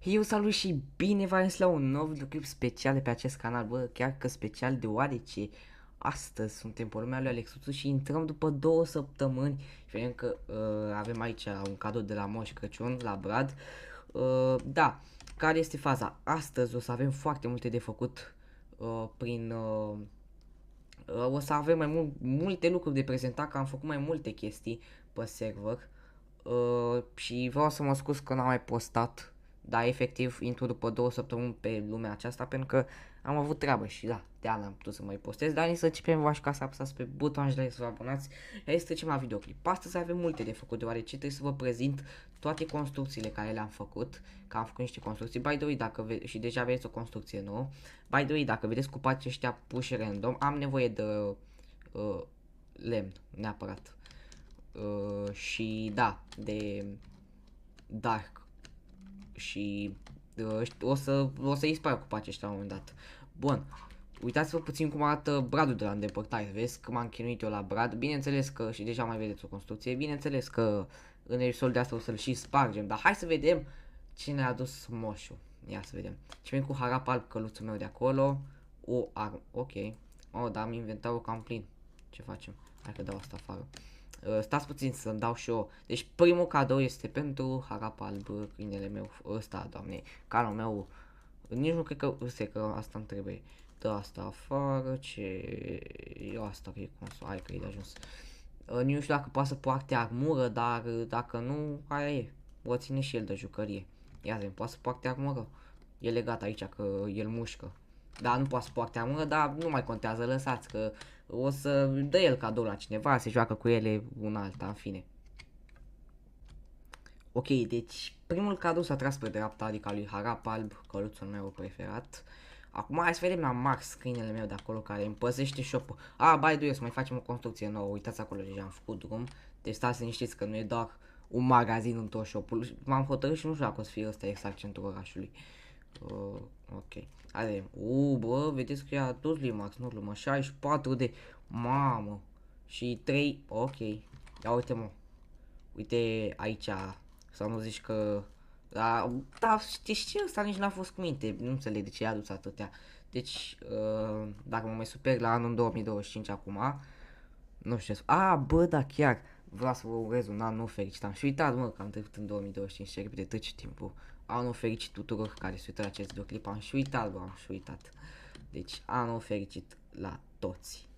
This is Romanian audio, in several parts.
Eu salut și bine v-am la un nou videoclip special de pe acest canal, bă, chiar că special deoarece astăzi suntem pe lumea lui Alexuțu și intrăm după 2 săptămâni și vedem că avem aici un cadou de la Moș Crăciun la Brad. Da, care este faza? Astăzi o să avem foarte multe de făcut o să avem multe lucruri de prezentat, că am făcut mai multe chestii pe server. Și vreau să mă scuz că n-am mai postat, dar efectiv intru după 2 săptămâni pe lumea aceasta pentru că am avut treabă și da, de-aia n-am putut să mai postez, dar nici să începem, v-aș ca să apăsați pe butonul de like să vă abonați. Hai să trecem la videoclip. Astăzi avem multe de făcut, deoarece trebuie să vă prezint toate construcțiile care le-am făcut, că am făcut niște construcții, by the way, și deja aveți o construcție nouă. By the way, dacă vedeți cupații ăștia puși random, am nevoie de lemn, neapărat. Și da, de Dark și o să dispară cupacii ăștia la un moment dat. Bun, uitați-vă puțin cum arată Bradul de la îndepărtare, vezi că m-am chinuit eu la Brad, bineînțeles că, și deja mai vedeți o construcție, bineînțeles că în episodul de asta o să-l și spargem, dar hai să vedem cine a adus moșul. Ia să vedem. Și vin cu harap alb căluțul meu de acolo, o armă, ok, dar am inventarul cam plin, ce facem? Hai că dau asta afară. Stați puțin să-mi dau și eu. Deci primul cadou este pentru harap alb, câinele meu, ăsta, doamne, canul meu. Nici nu cred că, că asta îmi trebuie. Dă asta afară, ce... Eu asta că e consol, hai că e de ajuns. Nu știu dacă poate să poarte armură, dar dacă nu, aia e. O ține și el de jucărie. Ia zi, poate să poarte armură. E legat aici că el mușcă. Da, nu poate să poarte armură, dar nu mai contează, lăsați că o să dă el cadou la cineva, se joacă cu ele un alta, în fine. Ok, deci primul cadou s-a tras pe dreapta, adică lui harap alb, căluțul meu preferat. Acum hai să vedem la Max, câinele meu de acolo care îmi păzește shop-ul. By the way, să mai facem o construcție nouă, uitați acolo, deja am făcut drum. Deci stați liniștiți că nu e doar un magazin în tot shop-ul. M-am hotărât și nu știu dacă o să fie ăsta exact centrul orașului. Ok. Hai, bă, vedeți că i-a dus lui Max, nu glumă, 64 de... Mamă. Și 3, ok. Ia uite, mă. Uite aici, să nu zici că... Da, știi ce, ăsta nici n-a fost cu minte, nu înțeleg de ce i-a adus atâtea. Deci, dacă mă mai super la anul 2025 acum, nu știu ce... Bă, da, chiar, vreau să vă urez un an nou fericit. Am și uitat, mă, că am trecut în 2025, ce repede trece timpul. Anul fericit tuturor care se uită la acest videoclip, am și uitat, bă, am și uitat. Deci, anul fericit la toți.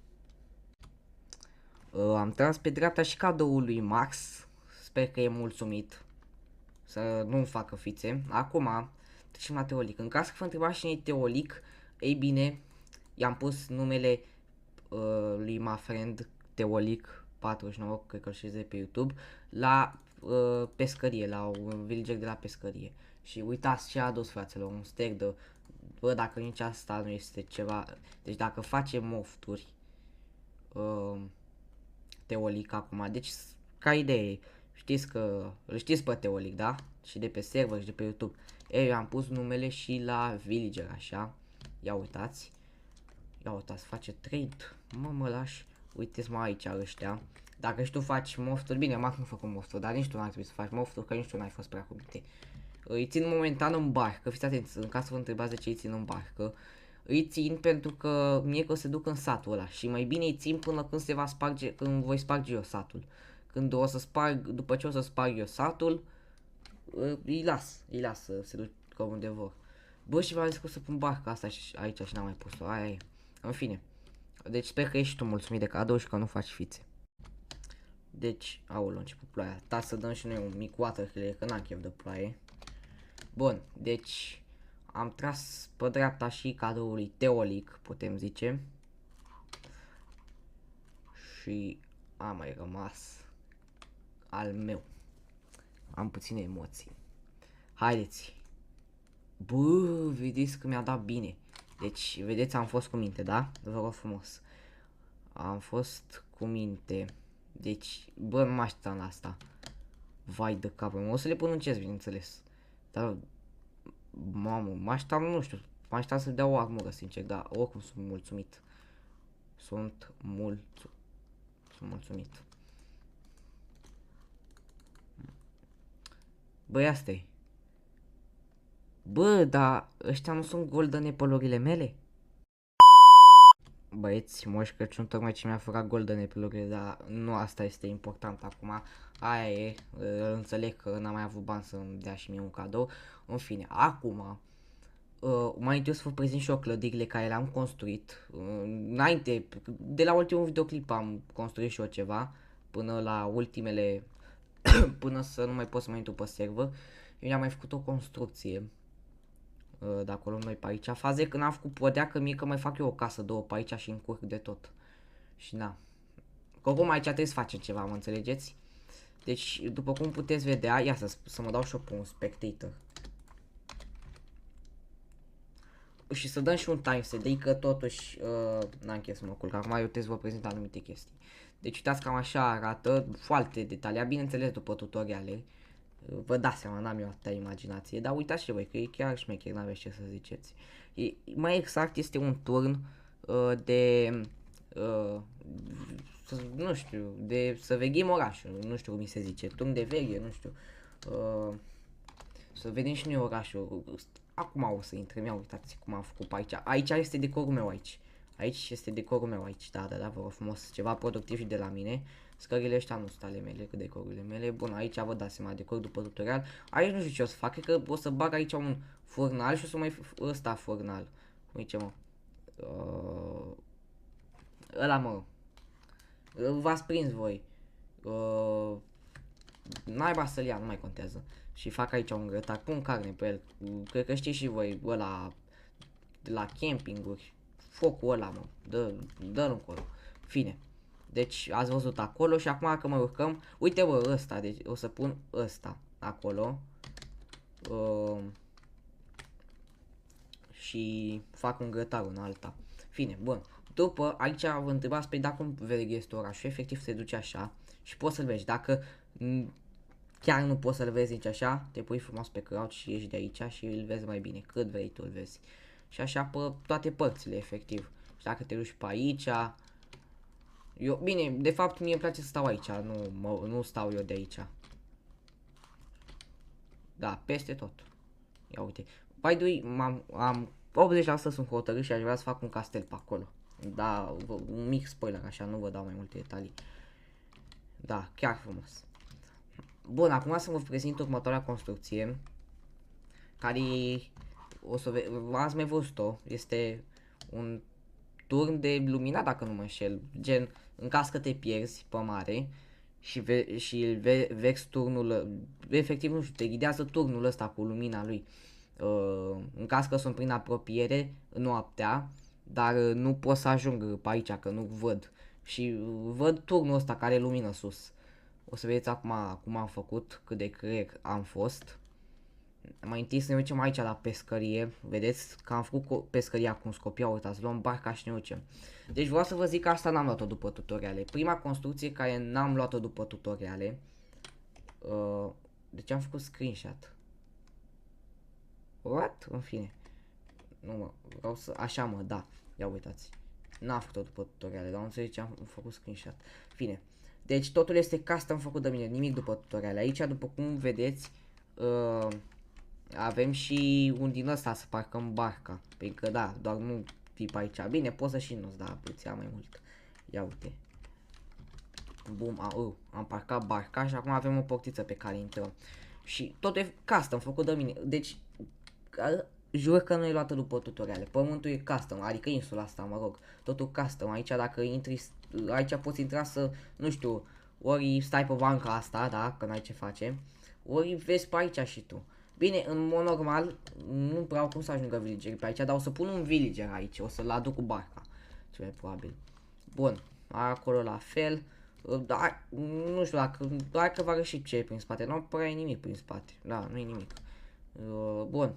Am tras pe dreapta și cadoul lui Max, sper că e mulțumit. Să nu-mi facă fițe. Acum, trecem la Teolic. În caz că vă întrebați cine e Teolic, ei bine, i-am pus numele lui my friend Teolic 49, cred că îl știți de pe YouTube, la pescărie, la un villager de la pescărie. Și uitați ce a adus, fraților, un steak de... Bă, dacă nici asta nu este ceva... Deci dacă facem mofturi, Teolic acum, deci ca idee, știți că îl știți pe Teolic, da? Și de pe server și de pe YouTube. Eu am pus numele și la villager, așa. Ia uitați. Ia uitați, face trade. Mă lași. Uiteți-mă aici ăștia. Dacă și tu faci mofturi, bine, m-am nu făcut mofturi, dar nici tu n-ar trebui să faci mofturi, că nici tu n-ai fost prea cu minte. Îi țin momentan în barcă, fiți atenți, în caz să vă întrebați de ce îi țin în barcă. Îi țin pentru că mie că o să duc în satul ăla și mai bine îi țin până când se va sparge, când voi sparge eu satul. Când o să sparg, după ce o să sparg eu satul, îi las să se ducă unde vor. Bă, și v-am zis că o să pun barca asta și aici și n-am mai pus-o, aia e. În fine. Deci sper că ești tu mulțumit de cadou și că nu faci fițe. Deci, aoleu, început ploaia. Ta să dăm și noi un mic water clear, că n-am chef de ploaie. Bun, deci am tras pe dreapta și cadoului Teolic, putem zice. Și a mai rămas al meu. Am puține emoții. Haideți. Bă, vedeți că mi-a dat bine. Deci, vedeți, am fost cu minte, da? Vă rog frumos. Am fost cu minte. Deci, bă, nu mă așteptam la asta. Vai de capul meu. O să le pun în chest, bineînțeles. Dar, mamă, mă așteptam, nu știu. Mă așteptam să dea o armură, sincer, dar oricum sunt mulțumit. Sunt mulțumit. Băi, asta-i. Bă, dar ăștia nu sunt golden apple-urile mele? Băieți, Moș Crăciun tocmai ce mi-a furat golden apple-urile, dar nu asta este important acum. Aia e, înțeleg că n-am mai avut bani să-mi dea și mie un cadou. În fine, acum, mai întâi o să vă prezint și eu clădirile care le-am construit. Înainte, de la ultimul videoclip am construit și eu ceva, până la ultimele, până să nu mai pot să mai intru pe server. Eu mi-am mai făcut o construcție de acolo noi pe aici. Faze când am făcut podea că mie că mai fac eu o casă, două pe aici și încurc de tot. Și na. Că oricum aici trebuie să facem ceva, mă înțelegeți? Deci, după cum puteți vedea, ia să mă dau și eu pe un spectator. Și să dăm și un timestamp, de că totuși n-am chef să mă culc. Acum eu trebuie să vă prezint anumite chestii. Deci uitați cam așa arată, foarte detaliat, bineînțeles după tutoriale. Vă dați seama, n-am eu atâta imaginație, dar uitați și voi că e chiar șmecher, n-aveți ce să ziceți. Mai exact este un turn de, nu știu, de să veghem orașul, nu știu cum se zice, turn de veghe, nu știu. Să vedem și noi orașul. Acum o să intrăm, ia uitați cum am făcut pe aici. Aici este decorul meu aici. Aici este decorul meu aici, da, vă rog frumos, ceva productiv și de la mine. Scările ăștia nu sunt ale mele, că decorurile mele. Bun, aici vă dați seama, decor după tutorial. Aici nu știu ce o să fac, cred că o să bag aici un furnal și o să mai ăsta furnal. Cum zice, mă? Ăla, mă. V-ați prins voi. Naiba să-l ia, nu mai contează. Și fac aici un grătar, pun carne pe el. Cred că știți și voi, ăla de la campinguri. Focul ăla, mă, dă-l încolo. Fine. Deci ați văzut acolo și acum că mai urcăm, uite bă, ăsta, deci o să pun ăsta acolo. Și fac un grătar în alta. Fine, bun. După, aici vă întrebați pe dacă cum este orașul, efectiv se duce așa și poți să-l vezi. Dacă chiar nu poți să-l vezi nici așa, te pui frumos pe crouch și ieși de aici și îl vezi mai bine, cât vrei tu îl vezi. Și așa pe toate părțile, efectiv. Și dacă te duci pe aici, bine, de fapt mie îmi place să stau aici, nu stau eu de aici. Da, peste tot. Ia uite. By the way, am 80% sunt hotărât și aș vrea să fac un castel pe acolo. Da, un mic spoiler așa, nu vă dau mai multe detalii. Da, chiar frumos. Bun, acum să vă prezint următoarea construcție, care o să ați mai văzut-o, este un turn de luminat dacă nu mă înșel, gen în caz că te pierzi pe mare și vezi turnul, efectiv nu știu, te ghidează turnul ăsta cu lumina lui, în caz că sunt prin apropiere noaptea, dar nu pot să ajung pe aici că nu văd și văd turnul ăsta care lumină sus. O să vedeți acum cum am făcut, cât de creier am fost. Mai întâi să ne ducem aici la pescărie. Vedeți că am făcut pescăria cu un scopia, uitați, luăm barca și ne ducem. Deci vreau să vă zic că asta n-am luat-o după tutoriale. Prima construcție care n-am luat-o după tutoriale. Deci am făcut screenshot. What? În fine. Nu mă, vreau să, așa mă, da. Ia uitați. N-am făcut-o după tutoriale, dar nu înțeleg ce am făcut screenshot. Fine. Deci totul este custom făcut de mine, nimic după tutoriale. Aici, după cum vedeți, avem și un din ăsta să parcăm barca. Pentru că da, doar nu fii pe aici. Bine, poți să și nu-ți da puția mai mult. Ia uite. Bum, am parcat barca și acum avem o portiță pe care intrăm. Și totul e custom făcut de mine. Deci, jur că nu e luată după tutoriale. Pământul e custom, adică insula asta, mă rog. Totul custom. Aici dacă intri, aici poți intra să, nu știu, ori stai pe banca asta, da, că n-ai ce face. Ori vezi pe aici și tu. Bine, în mod normal, nu prea au cum să ajungă villager pe aici, dar o să pun un villager aici, o să-l aduc cu barca. Ce mai probabil. Bun, acolo la fel. Da, nu știu doar că va greși ce e prin spate, nu prea e nimic prin spate. Da, nu e nimic. Bun.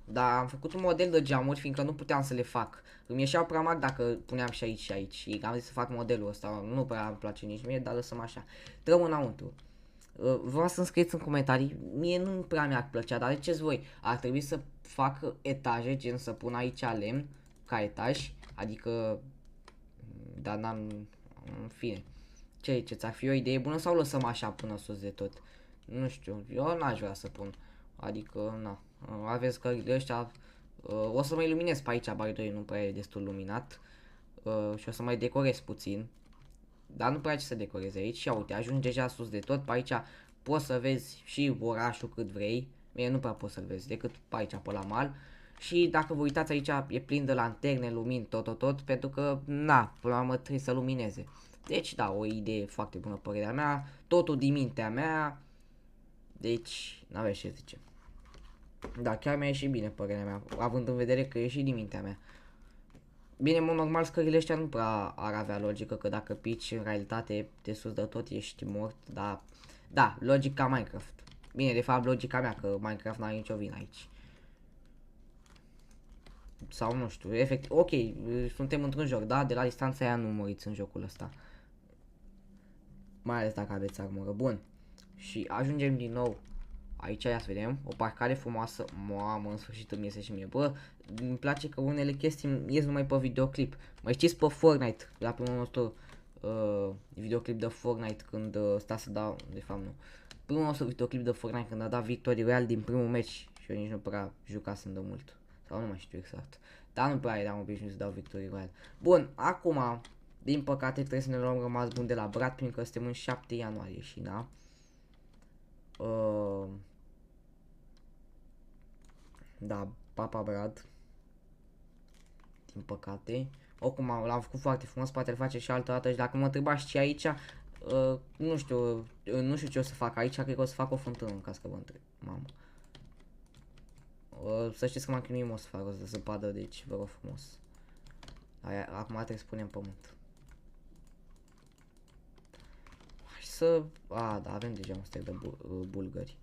Dar am făcut un model de geamuri, fiindcă nu puteam să le fac. Îmi ieșeau prea mari dacă puneam și aici și aici. Și am zis să fac modelul ăsta. Nu prea îmi place nici mie, dar lăsăm așa. Trăm înăuntru. Vreau să-mi scrieți în comentarii. Mie nu prea mi-ar plăcea, dar ziceți voi. Ar trebui să fac etaje, gen să pun aici lemn ca etaj. Adică... Dar n-am... În fine. Ce ziceți? Ar fi o idee bună sau lăsăm așa până sus de tot? Nu știu. Eu n-aș vrea să pun. Adică, na. Aveți scările ăștia. O să mai luminez pe aici, by nu prea e destul luminat. Și o să mai decorez puțin. Dar nu prea ce să decorez aici. Și uite, ajungi deja sus de tot. Pe aici poți să vezi și orașul cât vrei. Mie nu prea poți să-l vezi decât pe aici, pe la mal. Și dacă vă uitați aici, e plin de lanterne, lumini, tot, pentru că, na, până la urmă trebuie să lumineze. Deci, da, o idee foarte bună, părerea mea. Totul din mintea mea. Deci, n-aveți ce zice. Da, chiar mi-a ieșit bine părerea mea, având în vedere că e și din mintea mea. Bine, în mod normal, scările astea nu prea ar avea logică, că dacă pici, în realitate, de sus de tot ești mort, dar... Da, logica Minecraft. Bine, de fapt, logica mea, că Minecraft n-are nicio vină aici. Sau nu știu, efectiv, ok, suntem într-un joc, da? De la distanța aia nu muriți în jocul ăsta. Mai ales dacă aveți armură. Bun. Și ajungem din nou aici, ia să vedem, o parcare frumoasă. Mamă, în sfârșit îmi iese și mie. Bă, îmi place că unele chestii ies numai pe videoclip. Mai știți pe Fortnite, la primul nostru videoclip de Fortnite, când sta să dau, de fapt nu. Primul nostru videoclip de Fortnite când a dat Victory Royale din primul meci și eu nici nu prea jucasem de mult. Sau nu mai știu exact. Dar nu prea eram obișnuit să dau Victory Royale. Bun, acum, din păcate trebuie să ne luăm rămas bun de la Brad, fiindcă suntem în 7 ianuarie și da. Da, Papa Brad. Din păcate. Oricum l-am făcut foarte frumos, poate îl face și altă dată. Și dacă mă întrebați ce aici, nu știu, nu știu ce o să fac aici, cred că o să fac o fântână în caz că vă întreb. Mamă. Să știți că m-am chinuit mult să fac o zăpadă, deci vă rog frumos. Acum trebuie să punem pământ. Hai să... A, da, avem deja un stack de bulgări.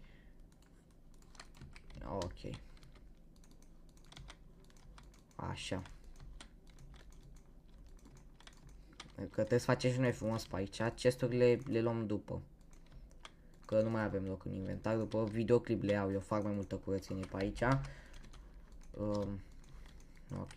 Ok. Așa. Că trebuie să facem și noi frumos pe aici. Chesturile le luăm după. Că nu mai avem loc în inventar. După videoclip le iau. Eu fac mai multă curățenie pe aici. Ok.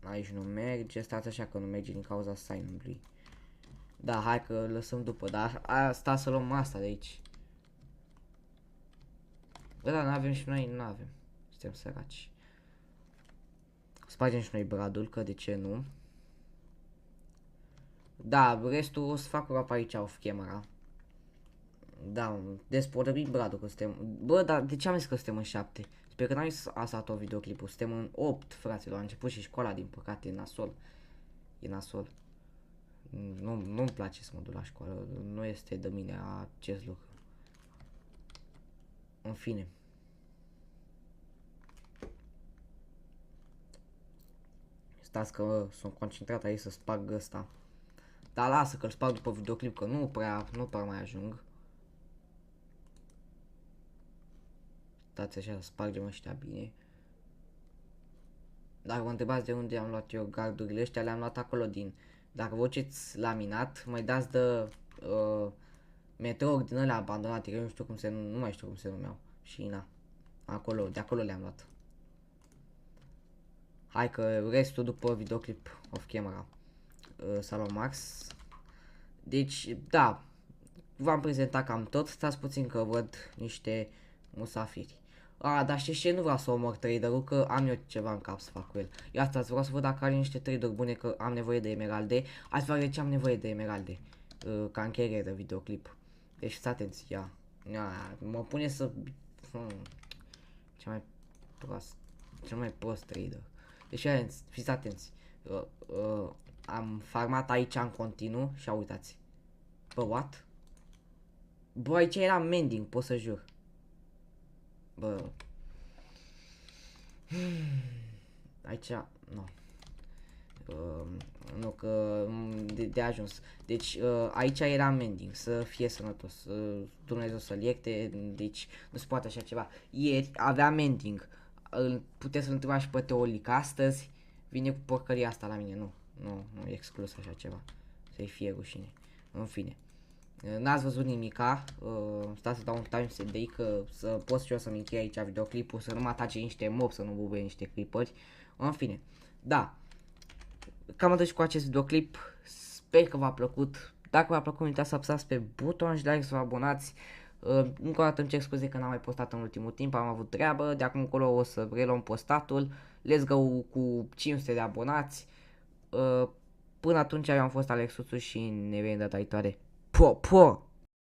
Aici nu merge. Stați așa că nu merge din cauza sign-ului. Da, hai că lăsăm după. Dar asta să luăm asta de aici. Bă, da, n-avem și noi, n-avem. Suntem săraci. Spargem și noi bradul, că de ce nu? Da, restul o să fac ura pe aici off camera. Da, despodărit bradul că suntem... Bă, dar de ce am zis că suntem în 7? Sper că n-am zis asta tot videoclipul. Suntem în 8, fraților. A început și școala, din păcate, e nasol. E nasol. Nu-mi place să mă duc la școală. Nu este de mine acest lucru. În fine. Stați că sunt concentrat aici să sparg ăsta. Dar lasă că-l sparg după videoclip, că nu prea mai ajung. Stați așa, spargem ăștia bine. Dacă vă întrebați de unde am luat eu gardurile ăștia, le-am luat acolo din... Dacă vă uceți laminat, mai dați de metrouri din alea abandonate, că eu nu știu cum se... Nu mai știu cum se numeau. Și na, acolo, de acolo le-am luat. Hai că restul după videoclip off camera. Salut Max. Deci, da, v-am prezentat cam tot. Stați puțin că văd niște musafiri. Dar știți ce? Nu vreau să omor traderul, că am eu ceva în cap să fac cu el. Ia stați, vreau să văd dacă are niște trader bune, că am nevoie de emeralde. Ați văzut de ce am nevoie de emeralde. Ca încheiere de videoclip. Deci fiți atenți, ia. Mă pune să... Cel mai prost trader. Deci fiți atenți. Am farmat aici în continuu și uitați. Bă, what? Bă, aici era mending, pot să jur. Bă. Aici, nu. Nu, că de ajuns. Deci, aici era mending, să fie sănătos, Dumnezeu să-l ierte, deci nu se poate așa ceva. Ieri avea mending, puteți să-l întrebați și pe Teolic, astăzi vine cu porcăria asta la mine, nu e exclus așa ceva, să-i fie rușine, în fine. N-ați văzut nimica, stați să dau un timestamp de aici, că să pot și eu să-mi închei aici videoclipul, să nu mă atace niște mob, să nu bubuie niște creeperi, în fine, da. cam atât și cu acest videoclip. Sper că v-a plăcut. Dacă v-a plăcut, nu uitați să apăsați pe butonul și like, să vă abonați. Încă o dată îmi cer scuze că n-am mai postat în ultimul timp, am avut treabă. De acum încolo o să reluăm postatul. Let's go cu 500 de abonați. Până atunci eu am fost Alex Suțu și ne vedem data viitoare. Po, po!